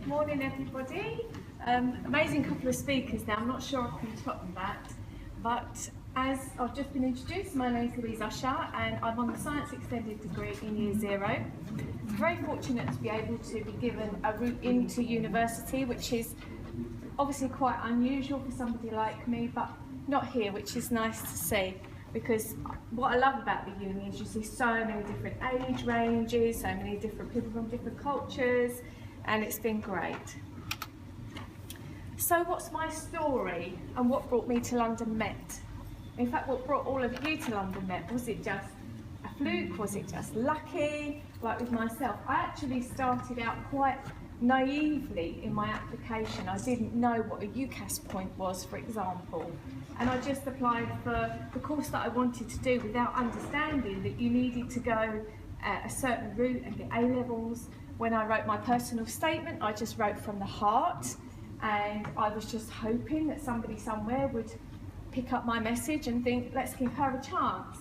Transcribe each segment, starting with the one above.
Morning everybody. Amazing couple of speakers now. I'm not sure I can top that, but as I've just been introduced, my name is Louise Usher and I'm on the Science Extended degree in Year 0. I'm very fortunate to be able to be given a route into university, which is obviously quite unusual for somebody like me, but not here, which is nice to see. Because what I love about the uni is you see so many different age ranges, so many different people from different cultures, and it's been great. So what's my story and what brought me to London Met? In fact, what brought all of you to London Met? Was it just a fluke? Was it just lucky? Like with myself, I actually started out quite naively in my application. I didn't know what a UCAS point was, for example. And I just applied for the course that I wanted to do without understanding that you needed to go a certain route and get A-levels. When I wrote my personal statement, I just wrote from the heart, and I was just hoping that somebody somewhere would pick up my message and think, let's give her a chance.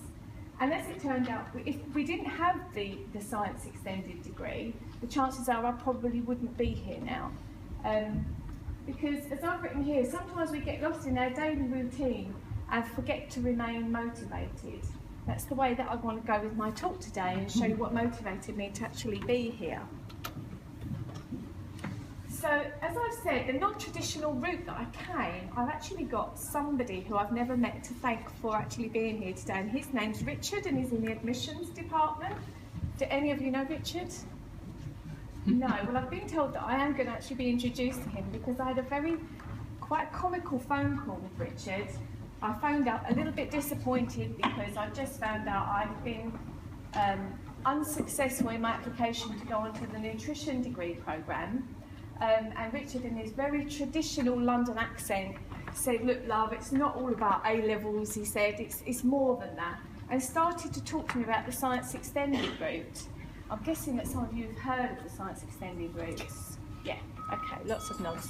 And as it turned out, if we didn't have the Science Extended degree, the chances are I probably wouldn't be here now. Because as I've written here, sometimes we get lost in our daily routine and forget to remain motivated. That's the way that I want to go with my talk today and show you what motivated me to actually be here. So, as I've said, the non-traditional route that I came, I've actually got somebody who I've never met to thank for actually being here today, and his name's Richard and he's in the admissions department. Do any of you know Richard? No, well I've been told that I am going to actually be introduced to him because I had a quite comical phone call with Richard. I phoned up a little bit disappointed because I just found out I'd been unsuccessful in my application to go onto the nutrition degree programme. And Richard, in his very traditional London accent, said, look love, it's not all about A-levels, he said, it's more than that. And started to talk to me about the Science Extended route. I'm guessing that some of you have heard of the Science Extended routes. Yeah, okay, lots of nods.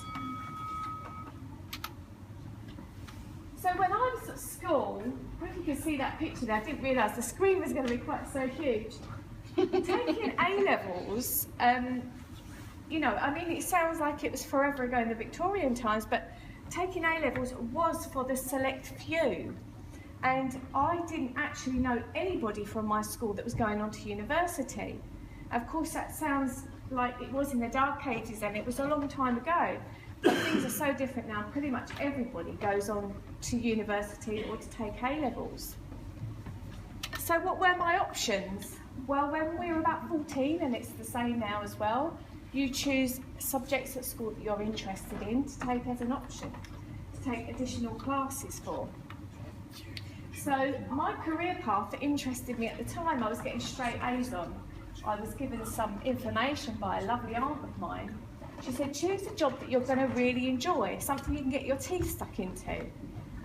So when I was at school, if you can see that picture there, I didn't realise the screen was going to be quite so huge. Taking A-levels, you know, I mean, it sounds like it was forever ago in the Victorian times, but taking A-levels was for the select few. And I didn't actually know anybody from my school that was going on to university. Of course, that sounds like it was in the dark ages and it was a long time ago. But things are so different now. Pretty much everybody goes on to university or to take A-levels. So what were my options? Well, when we were about 14, and it's the same now as well, you choose subjects at school that you're interested in to take as an option, to take additional classes for. So my career path that interested me at the time, I was getting straight A's on. I was given some information by a lovely aunt of mine. She said, choose a job that you're going to really enjoy, something you can get your teeth stuck into.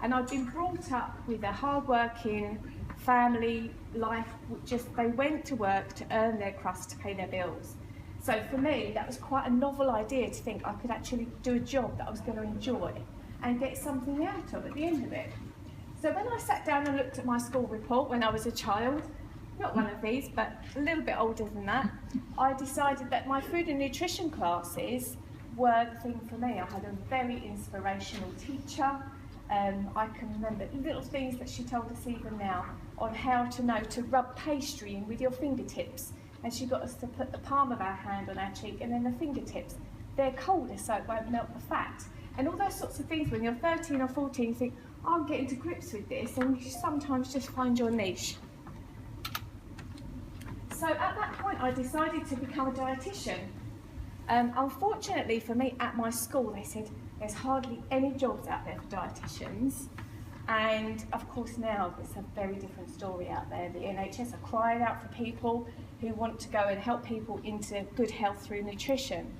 And I'd been brought up with a hard-working family life, they went to work to earn their crust to pay their bills. So for me, that was quite a novel idea to think I could actually do a job that I was going to enjoy and get something out of at the end of it. So when I sat down and looked at my school report when I was a child, not one of these, but a little bit older than that, I decided that my food and nutrition classes were the thing for me. I had a very inspirational teacher. I can remember little things that she told us even now on how to know to rub pastry in with your fingertips. And she got us to put the palm of our hand on our cheek and then the fingertips. They're colder so it won't melt the fat. And all those sorts of things when you're 13 or 14, you think, I'm getting to grips with this, and you sometimes just find your niche. So at that point I decided to become a dietitian. Unfortunately for me, at my school they said there's hardly any jobs out there for dietitians. And of course now it's a very different story out there. The NHS are crying out for people who want to go and help people into good health through nutrition.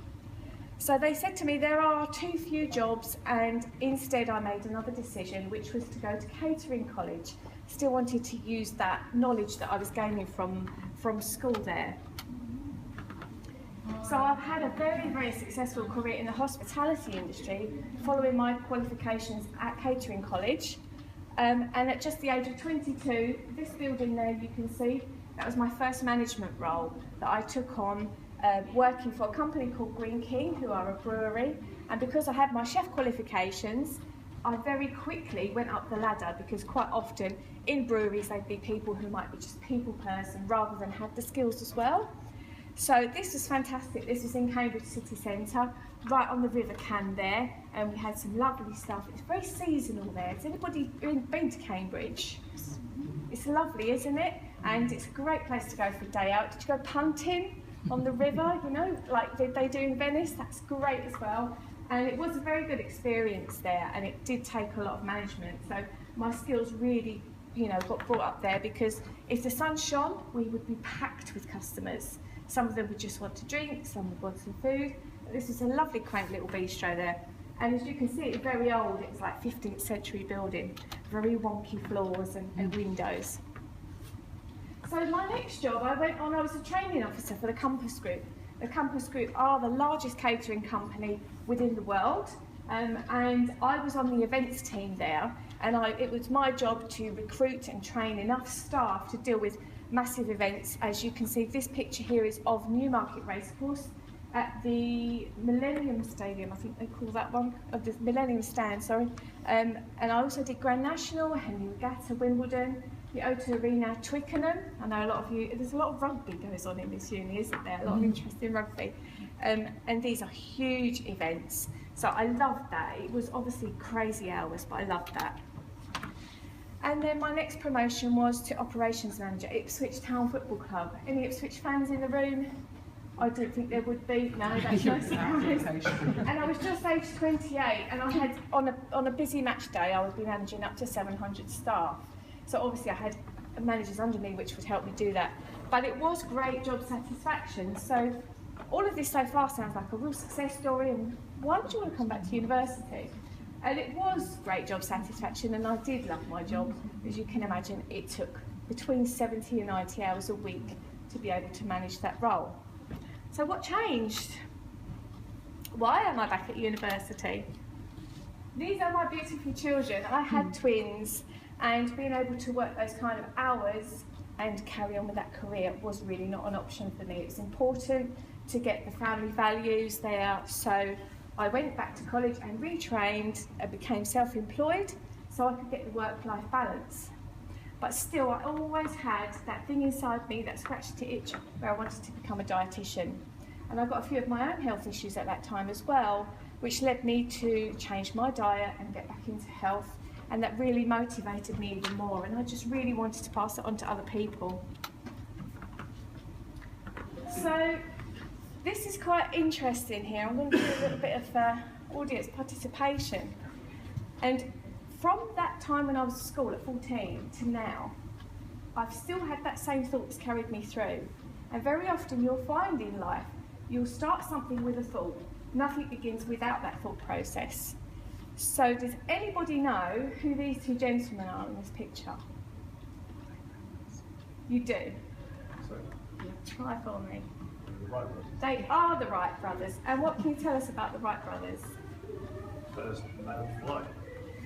So they said to me there are too few jobs, and instead I made another decision, which was to go to catering college. Still wanted to use that knowledge that I was gaining from school there. So I've had a very, very successful career in the hospitality industry following my qualifications at catering college. And at just the age of 22, this building there you can see, that was my first management role that I took on working for a company called Green King, who are a brewery, and because I had my chef qualifications, I very quickly went up the ladder, because quite often in breweries they'd be people who might be just people person rather than have the skills as well. So this was fantastic. This was in Cambridge city centre, right on the River Cam there, and we had some lovely stuff. It's very seasonal there. Has anybody been to Cambridge? It's lovely, isn't it? And it's a great place to go for a day out. Did you go punting on the river, you know, like they do in Venice? That's great as well. And it was a very good experience there, and it did take a lot of management. So my skills really, you know, got brought up there, because if the sun shone, we would be packed with customers. Some of them would just want to drink, some would want some food. This is a lovely, quaint little bistro there. And as you can see, it's very old. It's like 15th century building, very wonky floors and windows. So my next job, I was a training officer for the Compass Group. The Compass Group are the largest catering company within the world, and I was on the events team there, and it was my job to recruit and train enough staff to deal with massive events. As you can see, this picture here is of Newmarket Racecourse at the Millennium Stadium, I think they call that one, of the Millennium Stand, sorry. And I also did Grand National, Henley Regatta, Wimbledon, the O2 Arena, Twickenham. I know a lot of you, there's a lot of rugby goes on in this uni, isn't there? A lot of interest in rugby. And these are huge events. So I loved that. It was obviously crazy hours, but I loved that. And then my next promotion was to operations manager, Ipswich Town Football Club. Any Ipswich fans in the room? I didn't think there would be. No, that's no surprise. And I was just aged 28, and I had, on a busy match day, I would be managing up to 700 staff. So obviously I had managers under me which would help me do that. But it was great job satisfaction. So all of this so far sounds like a real success story, and why did you want to come back to university? And it was great job satisfaction, and I did love my job. As you can imagine, it took between 70 and 90 hours a week to be able to manage that role. So what changed? Why am I back at university? These are my beautiful children. I had twins, and being able to work those kind of hours and carry on with that career was really not an option for me. It was important to get the family values there, so I went back to college and retrained and became self-employed so I could get the work-life balance. But still, I always had that thing inside me that scratched the itch where I wanted to become a dietitian. And I got a few of my own health issues at that time as well, which led me to change my diet and get back into health. And that really motivated me even more. And I just really wanted to pass it on to other people. So this is quite interesting here. I'm going to do a little bit of audience participation. And from that time when I was at school at 14 to now, I've still had that same thought that's carried me through. And very often you'll find in life, you'll start something with a thought. Nothing begins without that thought process. So does anybody know who these two gentlemen are in this picture? You do? Try for me. They are the Wright brothers. And what can you tell us about the Wright brothers? First male flight.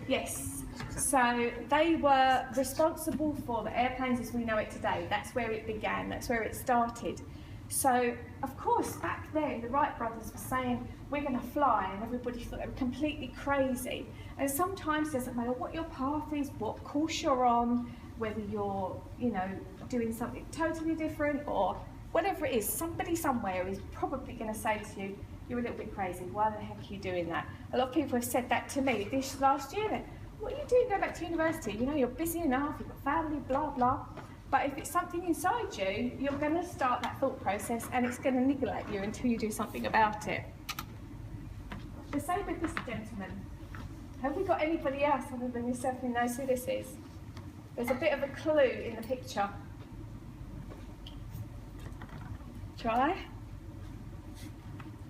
Yes. So they were responsible for the airplanes as we know it today. That's where it began. That's where it started. So, of course, back then, the Wright brothers were saying, we're going to fly, and everybody thought they were completely crazy. And sometimes it doesn't matter what your path is, what course you're on, whether you're, you know, doing something totally different or whatever it is, somebody somewhere is probably going to say to you, you're a little bit crazy, why the heck are you doing that? A lot of people have said that to me this last year, then, what are you doing going back to university? You know, you're busy enough, you've got family, blah, blah. But if it's something inside you, you're going to start that thought process and it's going to niggle at you until you do something about it. The same with this gentleman. Have we got anybody else other than yourself who knows who this is? There's a bit of a clue in the picture. Try.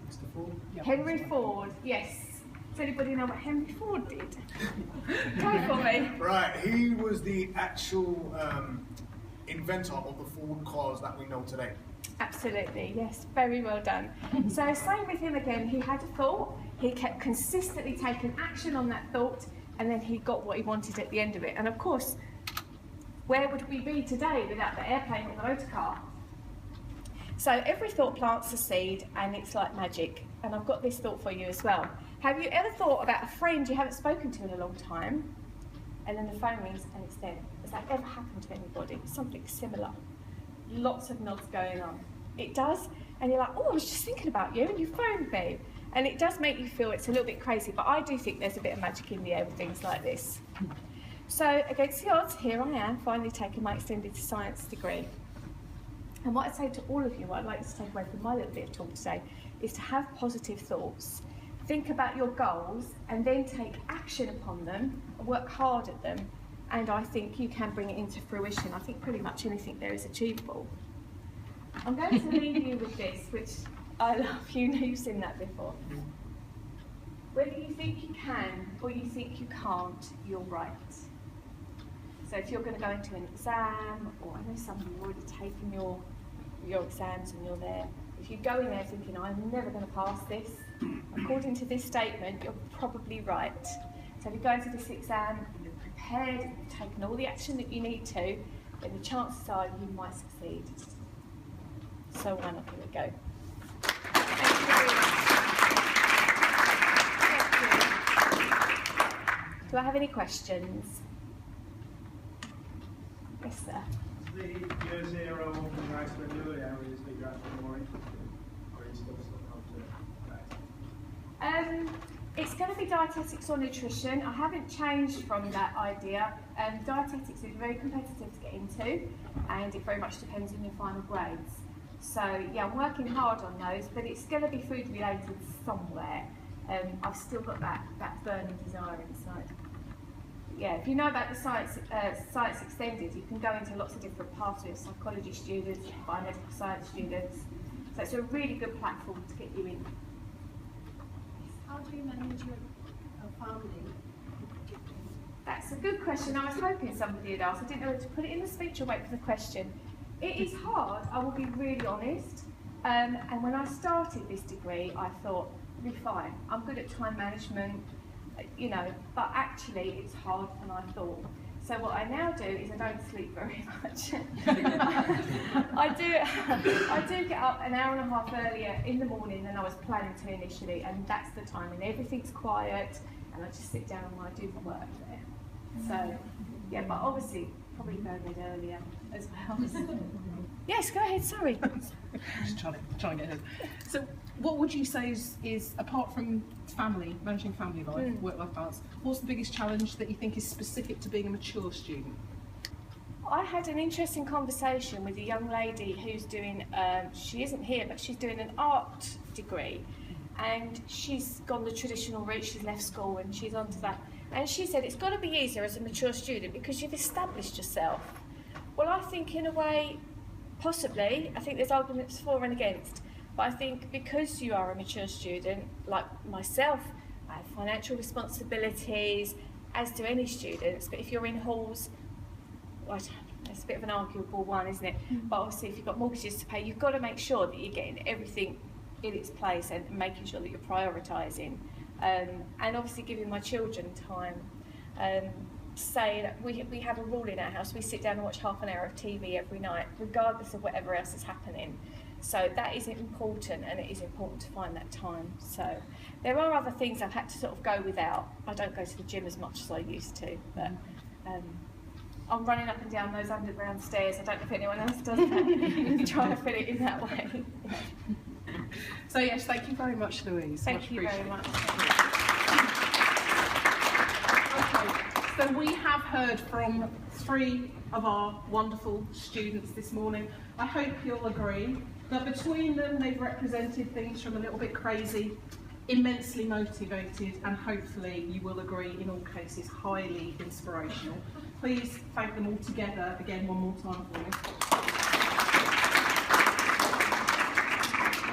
Mr. Ford? Yep. Henry Ford, yes. Does anybody know what Henry Ford did? Go for me. Right, he was the actual inventor of the Ford cars that we know today. Absolutely, yes, very well done. So same with him again, he had a thought, he kept consistently taking action on that thought, and then he got what he wanted at the end of it. And of course, where would we be today without the airplane or the motor car? So every thought plants a seed, and it's like magic. And I've got this thought for you as well. Have you ever thought about a friend you haven't spoken to in a long time, and then the phone rings and it's them? Has that ever happened to anybody? Something similar. Lots of nods going on. It does, and you're like, oh, I was just thinking about you, and you phoned me. And it does make you feel it's a little bit crazy, but I do think there's a bit of magic in the air with things like this. So against the odds, here I am, finally taking my extended science degree. And what I'd say to all of you, what I'd like to take away from my little bit of talk today, is to have positive thoughts. Think about your goals, and then take action upon them, and work hard at them, and I think you can bring it into fruition. I think pretty much anything there is achievable. I'm going to leave you with this, which I love. You know, you've seen that before. Whether you think you can or you think you can't, you're right. So if you're going to go into an exam, or I know some of you have already taken your exams and you're there, if you go in there thinking, I'm never going to pass this, according to this statement, you're probably right. So if you go into this exam and you're prepared, and you've taken all the action that you need to, then the chances are you might succeed. So why not give it a go? Thank you very much. Thank you. Do I have any questions? Yes, sir. The year zero and nice renewal areas that you're actually more interested in, or are you still how to It's going to be dietetics or nutrition. I haven't changed from that idea. Dietetics is very competitive to get into, and it very much depends on your final grades. So yeah, I'm working hard on those, but it's going to be food related somewhere. I've still got that burning desire inside. Yeah, if you know about the science extended, you can go into lots of different pathways, psychology students, biomedical science students. So it's a really good platform to get you in. How do you manage your family? That's a good question. I was hoping somebody would ask. I didn't know whether to put it in the speech or wait for the question. It is hard, I will be really honest. And when I started this degree, I thought, it'll be fine. I'm good at time management, you know, but actually it's harder than I thought. So what I now do is I don't sleep very much. I do get up an hour and a half earlier in the morning than I was planning to initially, and that's the time, and everything's quiet, and I just sit down and I do my work there. So, yeah, but obviously probably go to bed earlier as well. Yes, go ahead, sorry. Just trying to get ahead. So what would you say is apart from family, managing family life, work-life balance, what's the biggest challenge that you think is specific to being a mature student? I had an interesting conversation with a young lady who's doing, she isn't here, but she's doing an art degree, and she's gone the traditional route. She's left school and she's onto that. And she said it's got to be easier as a mature student because you've established yourself. Well, I think in a way, possibly. I think there's arguments for and against. But I think because you are a mature student, like myself, I have financial responsibilities, as do any students. But if you're in halls, well, it's a bit of an arguable one, isn't it? But obviously if you've got mortgages to pay, you've got to make sure that you're getting everything in its place and making sure that you're prioritising. And obviously giving my children time. Say that we have a rule in our house, we sit down and watch half an hour of TV every night, regardless of whatever else is happening. So that is important, and it is important to find that time. So there are other things I've had to sort of go without. I don't go to the gym as much as I used to, but I'm running up and down those underground stairs. I don't know if anyone else does that. Trying to fit it in that way. So yes, thank you very much, Louise. Thank you very much. Okay, so we have heard from 3 of our wonderful students this morning. I hope you'll agree that between them they've represented things from a little bit crazy, immensely motivated, and hopefully you will agree in all cases highly inspirational. Please thank them all together again one more time for me.